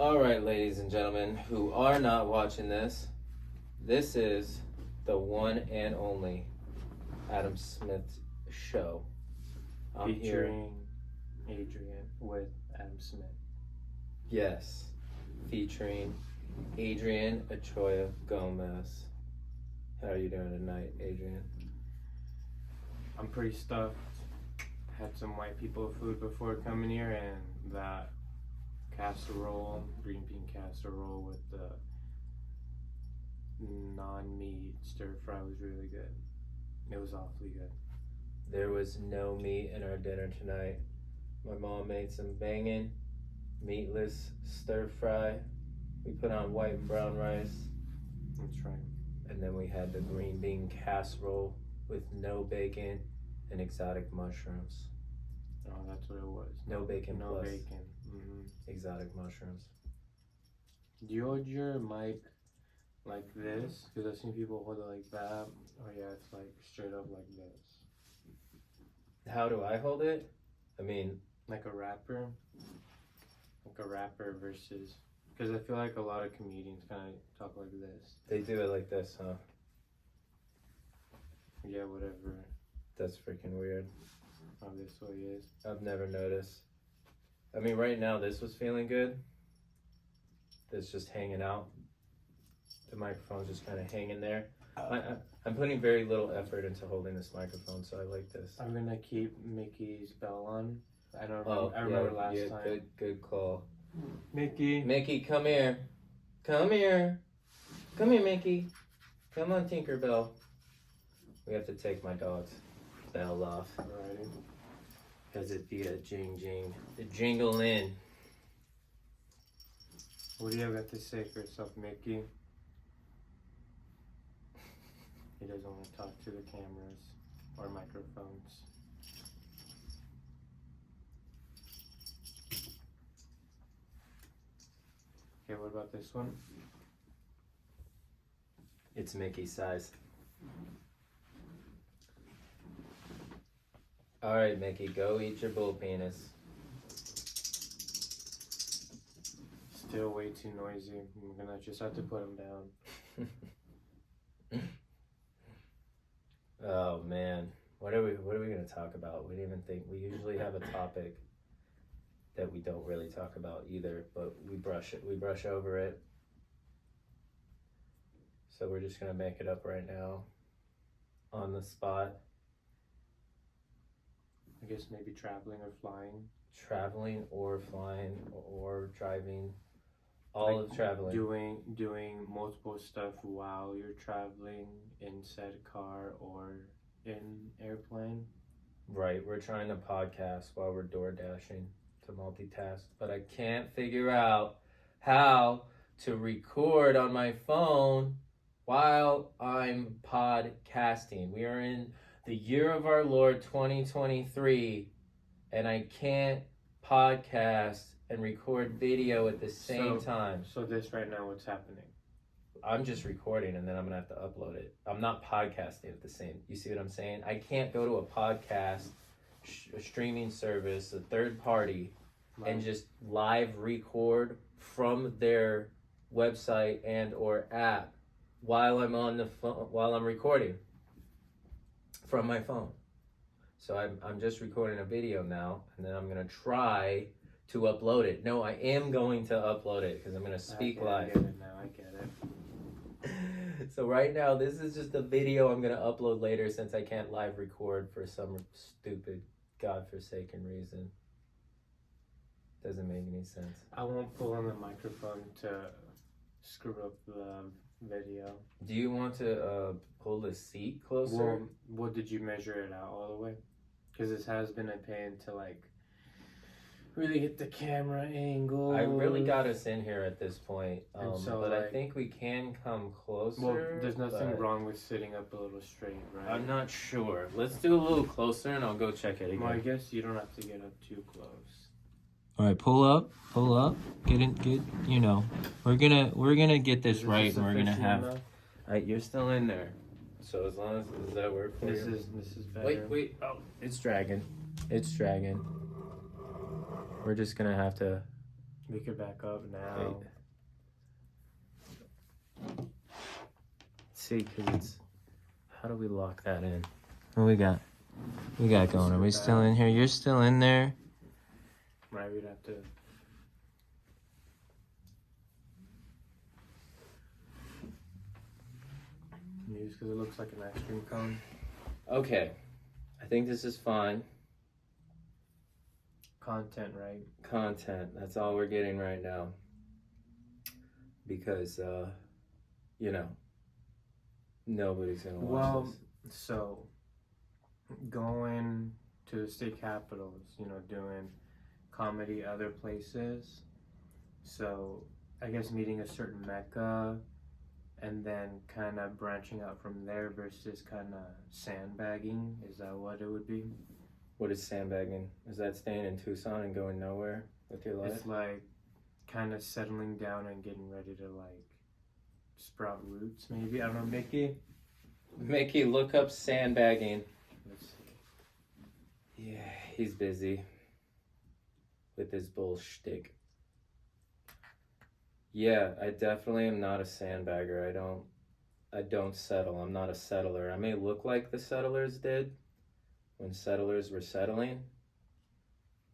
All right, ladies and gentlemen who are not watching this, this is the one and only Adam Smith show. I'm Featuring Adrian with Adam Smith. Yes, featuring Adrian Ochoa Gomez. How are you doing tonight, Adrian? I'm pretty stuffed. Had some white people food before coming here, and that casserole, green bean casserole with the non-meat stir fry was really good. It was awfully good. There was no meat in our dinner tonight. My mom made some banging, meatless stir fry. We put on white and brown rice. That's right. And then we had the green bean casserole with no bacon and exotic mushrooms. Oh, that's what it was. No bacon No plus bacon. Mm-hmm. exotic mushrooms. Do you hold your mic like this? Because I've seen people hold it like that. Oh yeah, it's like straight up like this. How do I hold it? I mean, Like a rapper? Like a rapper versus... Because I feel like a lot of comedians kind of talk like this. they do it like this, huh? Yeah, whatever. That's freaking weird. How this way is. I've never noticed. I mean, right now this was feeling good. It's just hanging out. The microphone's just kind of hanging there. I'm putting very little effort into holding this microphone, so I like this. I'm gonna keep Mickey's bell on. I remember last time. Good call. Mickey. Mickey, come here. Come here. Come here, Mickey. Come on, Tinkerbell. We have to take my dog's bell off. Alrighty. Because it'd be a jing. The jingle in. What do you have to say for yourself, Mickey? He doesn't want to talk to the cameras or microphones. Okay, what about this one? It's Mickey size. Alright, Mickey, go eat your bull penis. Still way too noisy. I'm gonna just have to put him down. Oh man, what are we gonna talk about? We didn't even think. We usually have a topic that we don't really talk about either, but we brush over it. So we're just gonna make it up right now, on the spot. I guess maybe traveling or flying. Traveling or flying or driving. All Like of traveling. Doing multiple stuff while you're traveling in said car or in airplane. Right, we're trying to podcast while we're door dashing to multitask, but I can't figure out how to record on my phone while I'm podcasting. We are in the year of our Lord 2023, and I can't podcast and record video at the same time. So this right now, what's happening? I'm just recording and then I'm gonna have to upload it. I'm not podcasting at the same. You see what I'm saying? I can't go to a podcast, a streaming service, a third party, and just live record from their website and or app while I'm on the phone, while I'm recording from my phone. So I'm just recording a video now, and then I'm gonna try to upload it. No, I am going to upload it because I'm gonna speak live. I get it now. I get it. So right now, this is just a video I'm gonna upload later since I can't live record for some stupid, godforsaken reason. Doesn't make any sense. I won't pull on the microphone to screw up the video. Do you want to pull the seat closer? Well, what did you measure it out all the way? Because this has been a pain to like really get the camera angle. I really got us in here at this point, so, but like, I think we can come closer. Well, there's nothing wrong with sitting up a little straight, right? I'm not sure. Let's do a little closer, and I'll go check it again. Well, I guess you don't have to get up too close. All right, pull up, get in, you know, we're gonna get this right, and we're gonna have. All right, you're still in there, so as long as does that work for this you? This is better. Wait, oh, it's dragging. We're just gonna have to Pick it back up now. See, because it's. How do we lock that in? What we got? We got going. Are we still in here? You're still in there? Right, we'd have to. Use because it looks like an ice cream cone. Okay. I think this is fine. Content, right? Content. That's all we're getting right now. Because, you know, nobody's going to watch this. So, going to the state capitals, you know, doing comedy other places. So, I guess meeting a certain mecca and then kind of branching out from there versus kind of sandbagging. Is that what it would be? What is sandbagging? Is that staying in Tucson and going nowhere with your life? It's like kind of settling down and getting ready to like sprout roots, maybe. I don't know, Mickey. Mickey, look up sandbagging. Let's see. Yeah, he's busy with his bullshtick. Yeah, I definitely am not a sandbagger. I don't settle. I'm not a settler. I may look like the settlers did when settlers were settling,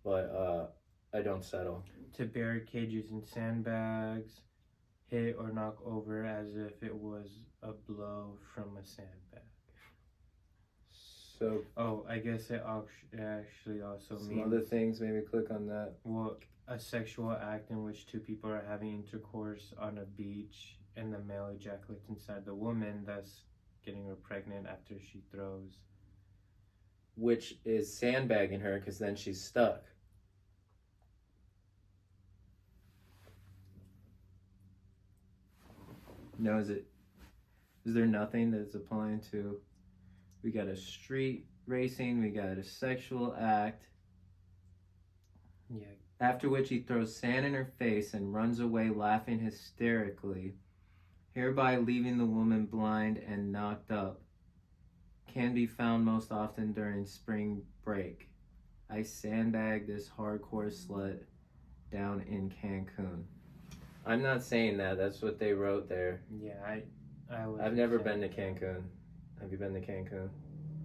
but I don't settle. To barricade using sandbags, hit or knock over as if it was a blow from a sandbag. So, I guess it actually also some means other things, maybe click on that. well, a sexual act in which two people are having intercourse on a beach and the male ejaculates inside the woman, thus getting her pregnant after she throws. Which is sandbagging her because then she's stuck. No, is there nothing that's applying to, we got a street racing, we got a sexual act. Yeah. After which he throws sand in her face and runs away laughing hysterically, hereby leaving the woman blind and knocked up. Can be found most often during spring break. I sandbagged this hardcore slut down in Cancun. I'm not saying that. That's what they wrote there. Yeah, I've never been to Cancun. Have you been to Cancun?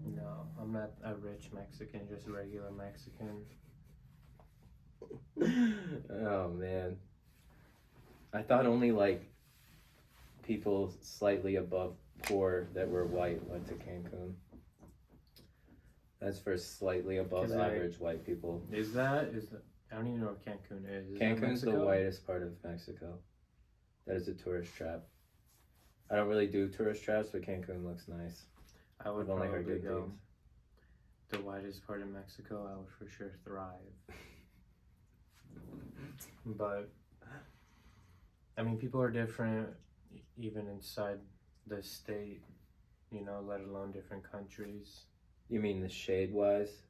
No, I'm not a rich Mexican, just a regular Mexican. Oh man, I thought only like people slightly above poor that were white went to Cancun. That's for slightly above average white people. Is that I don't even know what Cancun is. Cancun's the whitest part of Mexico. That is a tourist trap. I don't really do tourist traps, but Cancun looks nice. I would I've only heard probably good go. things. The whitest part of Mexico, I would for sure thrive. But I mean, people are different, even inside the state. You know, let alone different countries. You mean the shade wise,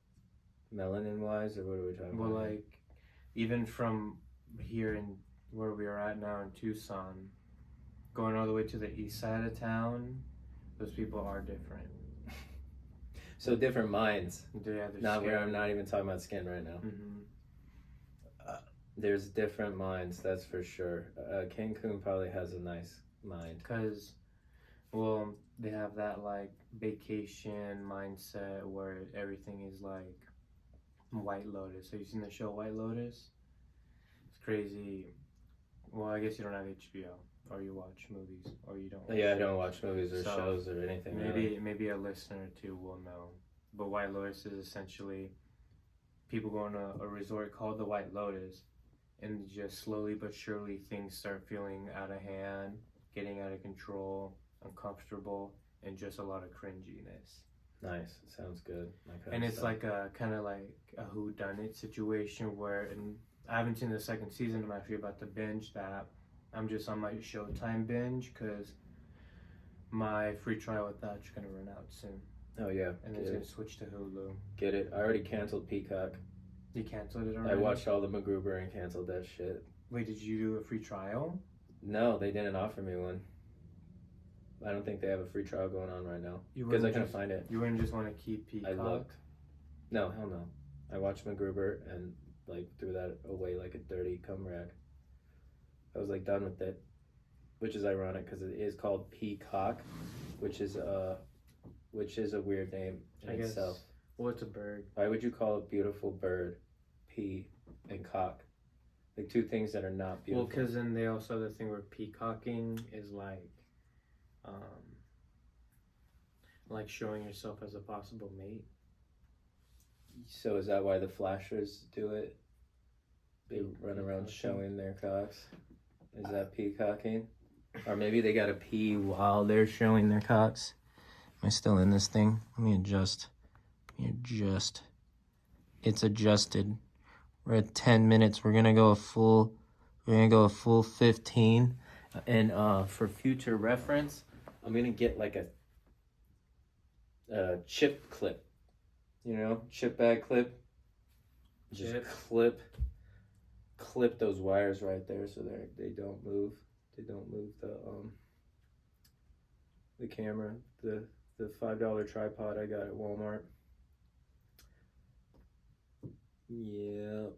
melanin wise, or what are we talking Well, about? like even from here in where we are at now in Tucson, going all the way to the east side of town, those people are different. So different minds. Yeah, I'm not even talking about skin right now. Mm-hmm. There's different minds, that's for sure. Cancun probably has a nice mind. Because, well, they have that like vacation mindset where everything is like White Lotus. Have you seen the show White Lotus? It's crazy. Well, I guess you don't have HBO, or you watch movies, or you don't. Yeah, I don't watch movies or shows or anything. Maybe a listener or two will know. But White Lotus is essentially people going to a resort called the White Lotus, and just slowly but surely things start feeling out of hand, getting out of control, uncomfortable, and just a lot of cringiness. Nice, sounds good. And it's like a kind of like a whodunit situation where, and I haven't seen the second season. I'm actually about to binge that. I'm just on my Showtime binge because my free trial with that's gonna run out soon. Oh yeah, and it's gonna switch to Hulu. Get it? I already canceled Peacock. You canceled it already? I watched all the MacGruber and canceled that shit. Wait, did you do a free trial? No, they didn't offer me one. I don't think they have a free trial going on right now because I couldn't find it. You wouldn't just want to keep Peacock? I looked. No, hell no. I watched MacGruber and like threw that away like a dirty cum rag. I was like done with it, which is ironic because it is called Peacock, which is a weird name in I guess. itself. Well, it's a bird. Why would you call a beautiful bird pea and cock? Like two things that are not beautiful. Well, because then they also have the thing where peacocking is like showing yourself as a possible mate. So is that why the flashers do it? They run around showing their cocks. Is that peacocking? Or maybe they gotta pee while they're showing their cocks. Am I still in this thing? Let me adjust. It's adjusted. We're at 10 minutes. We're gonna go a full 15. And for future reference, I'm gonna get like a chip clip. You know, chip bag clip. Just clip those wires right there so they don't move. They don't move the camera. The $5 tripod I got at Walmart. Yep.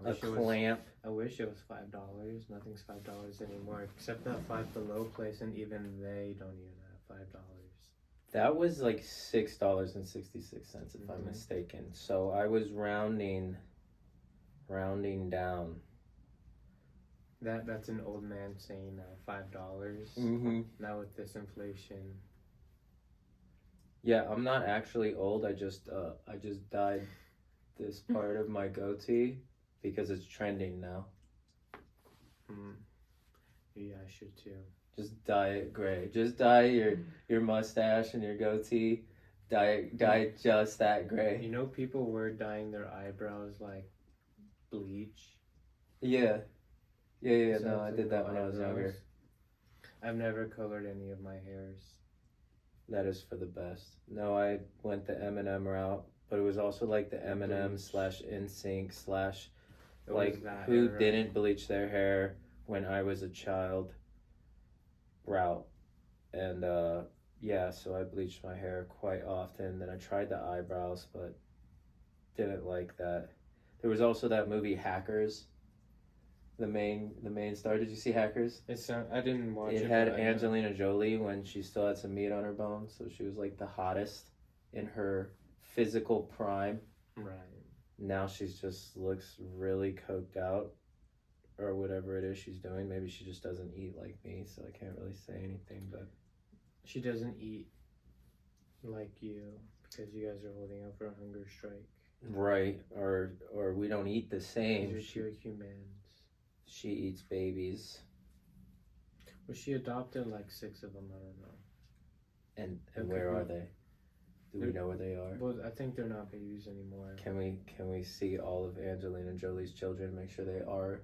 A clamp. I wish it was $5. Nothing's $5 anymore except that Five Below place, and even they don't even have $5. That was like $6.66 if I'm mistaken. So I was rounding down. That's an old man saying $5. Mm-hmm. Now with this inflation. Yeah, I'm not actually old. I just dyed this part of my goatee because it's trending now. Yeah, I should too. Just dye it gray. Just dye your mustache and your goatee. Dye just that gray. You know, people were dyeing their eyebrows like bleach. Yeah. So No, I did that when I was younger. I've never colored any of my hairs. That is for the best. No, I went the Eminem route, but it was also like the Eminem /NSYNC / like who didn't bleach their hair when I was a child route. And so I bleached my hair quite often. Then I tried the eyebrows, but didn't like that. There was also that movie Hackers. The main star. Did you see Hackers? I didn't watch it. It had Angelina Jolie when she still had some meat on her bones, so she was like the hottest in her physical prime. Right. Now she's just looks really coked out, or whatever it is she's doing. Maybe she just doesn't eat like me, so I can't really say anything. But she doesn't eat like you because you guys are holding out for a hunger strike. Right, or we don't eat the same. You're humans. She eats babies. Well, she adopted like 6 of them. I don't know. And where are they? Do we know where they are? Well, I think they're not babies anymore. Can we see all of Angelina Jolie's children? Make sure they are,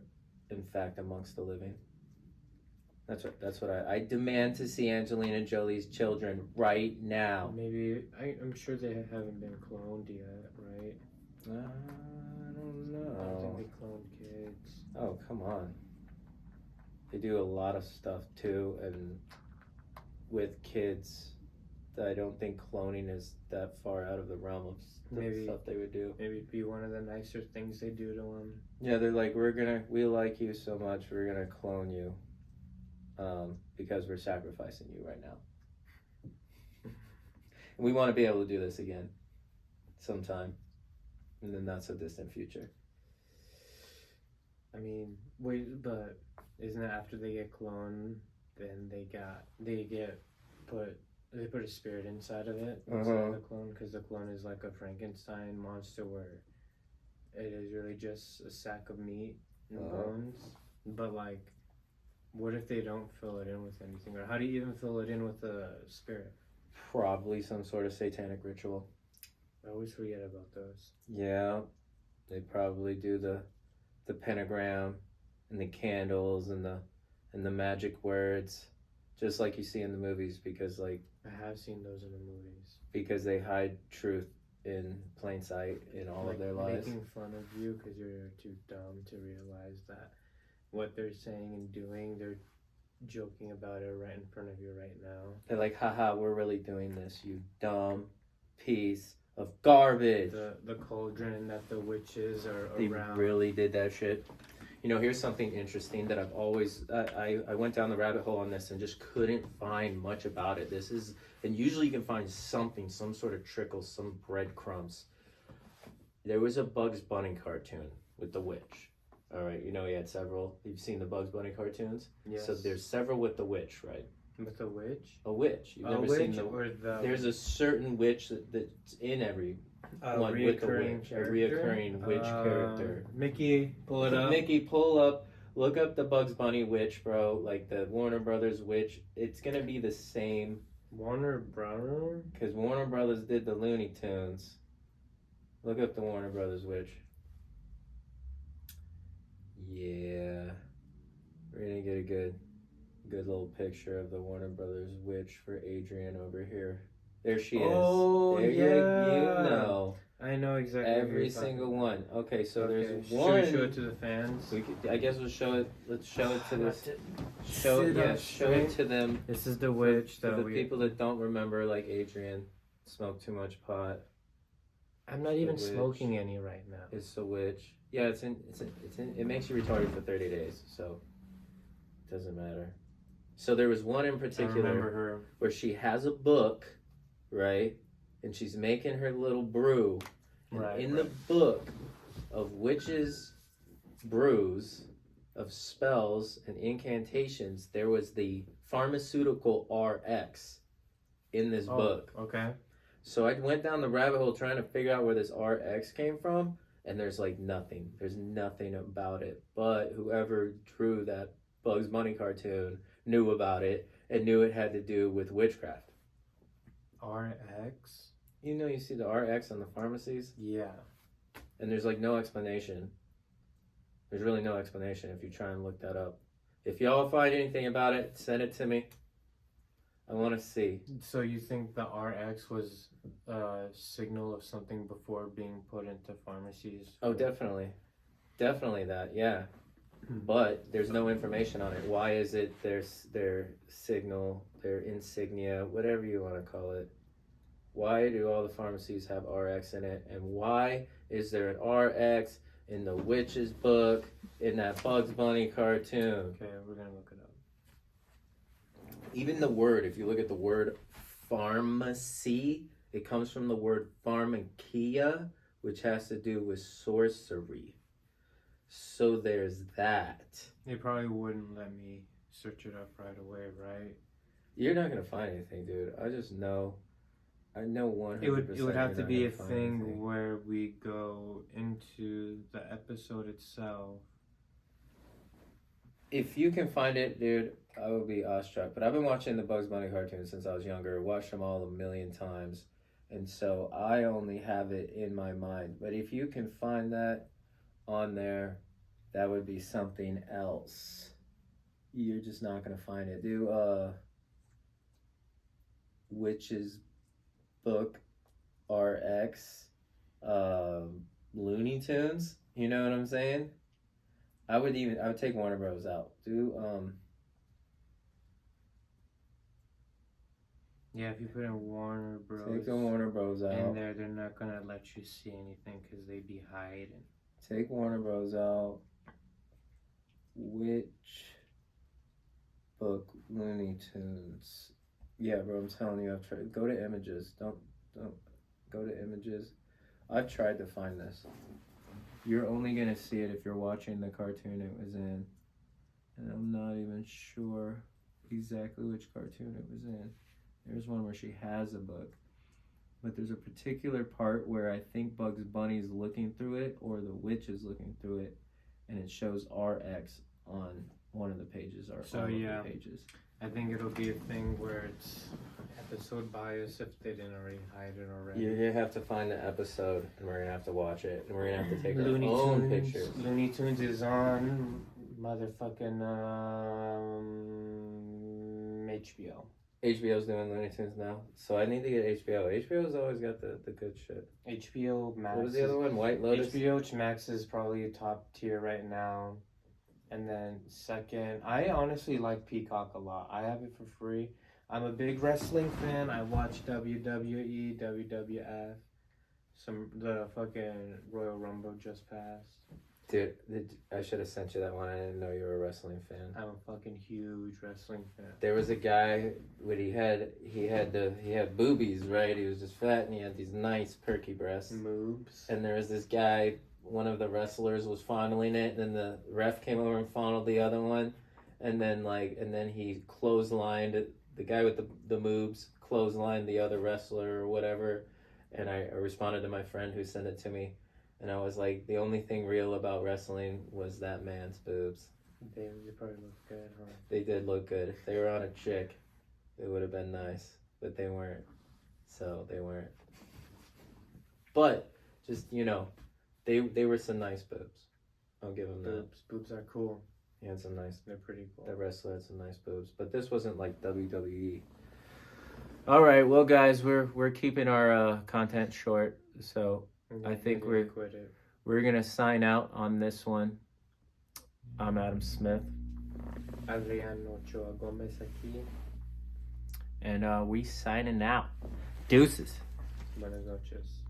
in fact, amongst the living. That's what I demand to see Angelina Jolie's children right now. Maybe I'm sure they haven't been cloned yet, right? I don't know. I don't think they cloned kids. Oh, come on. They do a lot of stuff too, and with kids, I don't think cloning is that far out of the realm of the stuff they would do. Maybe it'd be one of the nicer things they do to them. Yeah, they're like, we like you so much, we're gonna clone you, because we're sacrificing you right now. And we want to be able to do this again, sometime, in the not so distant future. I mean, but isn't it after they get cloned, then they put a spirit inside of it inside of the clone, because the clone is like a Frankenstein monster where it is really just a sack of meat and bones. But like, what if they don't fill it in with anything, or how do you even fill it in with a spirit? Probably some sort of satanic ritual. I always forget about those. Yeah, they probably do the pentagram and the candles and the magic words, just like you see in the movies, because like I have seen those in the movies. Because they hide truth in plain sight in all of their lives. Making fun of you because you're too dumb to realize that what they're saying and doing, they're joking about it right in front of you right now. They're like, haha, we're really doing this, you dumb piece of garbage. The cauldron that the witches are they around. Really did that shit. You know, here's something interesting that I've always I went down the rabbit hole on this and just couldn't find much about it. And usually you can find something, some sort of trickle, some breadcrumbs. There was a Bugs Bunny cartoon with the witch. All right, you know he had several. You've seen the Bugs Bunny cartoons? Yes. So there's several with the witch, right? With a witch? A witch. You've never seen the... There's a certain witch that's in every one with the witch. A reoccurring witch character. Mickey, pull it up. Mickey, pull up. Look up the Bugs Bunny witch, bro. Like the Warner Brothers witch. It's gonna be the same. Warner Brothers? Because Warner Brothers did the Looney Tunes. Look up the Warner Brothers witch. Yeah. We're gonna get a good little picture of the Warner Brothers witch for Adrian over here. There she is. Oh, there yeah. You know. I know exactly. Every single one. Okay, so there's Should one. we show it to the fans? I guess we'll show it. Let's show it to this. Show it to them. This is the witch For the people that don't remember, like Adrian, smoked too much pot. I'm not even smoking any right now. It's the witch. Yeah, it's in. It makes you retarded for 30 days, so it doesn't matter. So there was one in particular where she has a book, right? And she's making her little brew. And in the book of witches' brews, of spells and incantations, there was the pharmaceutical RX in this book. Okay. So I went down the rabbit hole trying to figure out where this RX came from, and there's like nothing. There's nothing about it. But whoever drew that Bugs Bunny cartoon knew about it and knew it had to do with witchcraft. RX? You know, you see the RX on the pharmacies? Yeah. And there's like no explanation. There's really no explanation if you try and look that up. If y'all find anything about it, send it to me. I want to see. So you think the RX was a signal of something before being put into pharmacies? Oh, definitely. Definitely that, yeah. But there's no information on it. Why is it their signal, their insignia, whatever you want to call it? Why do all the pharmacies have RX in it? And why is there an RX in the witch's book in that Bugs Bunny cartoon? Okay, we're going to look it up. Even the word, if you look at the word pharmacy, it comes from the word pharmakia, which has to do with sorcery. So there's that. They probably wouldn't let me search it up right away, right? You're not going to find anything, dude. I just know. I know 100%. It would have to be a thing where we go into the episode itself. If you can find it, dude, I would be awestruck. But I've been watching the Bugs Bunny cartoons since I was younger. Watched them all a million times. And so I only have it in my mind. But if you can find that on there, that would be something else. You're just not going to find it. Do Witch's Book RX Looney Tunes. You know what I'm saying? I would take Warner Bros. Out. Yeah, if you put in Warner Bros. Take the Warner Bros. out. In there, they're not gonna let you see anything because they be hiding. Take Warner Bros. Out. Witch Book Looney Tunes. Yeah, bro, I'm telling you, I've tried. Go to images. Don't go to images. I've tried to find this. You're only gonna see it if you're watching the cartoon it was in. And I'm not even sure exactly which cartoon it was in. There's one where she has a book. But there's a particular part where I think Bugs Bunny's looking through it, or the witch is looking through it, and it shows RX on one of the pages, or all of the pages. I think it'll be a thing where it's episode bias if they didn't already hide it already. You're gonna have to find the episode, and we're gonna have to watch it, and we're gonna have to take our own pictures. Looney Tunes is on motherfucking HBO. HBO's doing Looney Tunes now, so I need to get HBO. HBO's always got the good shit. HBO Max. What was the other one? White Lotus? HBO Max is probably top tier right now. And then second, I honestly like Peacock a lot. I have it for free. I'm a big wrestling fan. I watch WWE, WWF. The fucking Royal Rumble just passed. Dude, I should have sent you that one. I didn't know you were a wrestling fan. I'm a fucking huge wrestling fan. There was a guy when he had boobies, right? He was just fat and he had these nice perky breasts. Moves. And there was this guy, one of the wrestlers was fondling it, and then the ref came over and fondled the other one, and then he clotheslined the guy with the moves, clotheslined the other wrestler or whatever, and I responded to my friend who sent it to me, and I was like, the only thing real about wrestling was that man's boobs. They probably look good, huh? They did look good. If they were on a chick, it would have been nice, but they weren't. So they weren't. But just they were some nice boobs. I'll give them that. Boobs are cool. He had some nice. They're pretty cool. The wrestler had some nice boobs, but this wasn't like WWE. All right, well, guys, we're keeping our content short, so I think we're gonna sign out on this one. I'm Adam Smith. Adrian Ochoa Gomez aquí. And we signing out. Deuces. Buenas noches.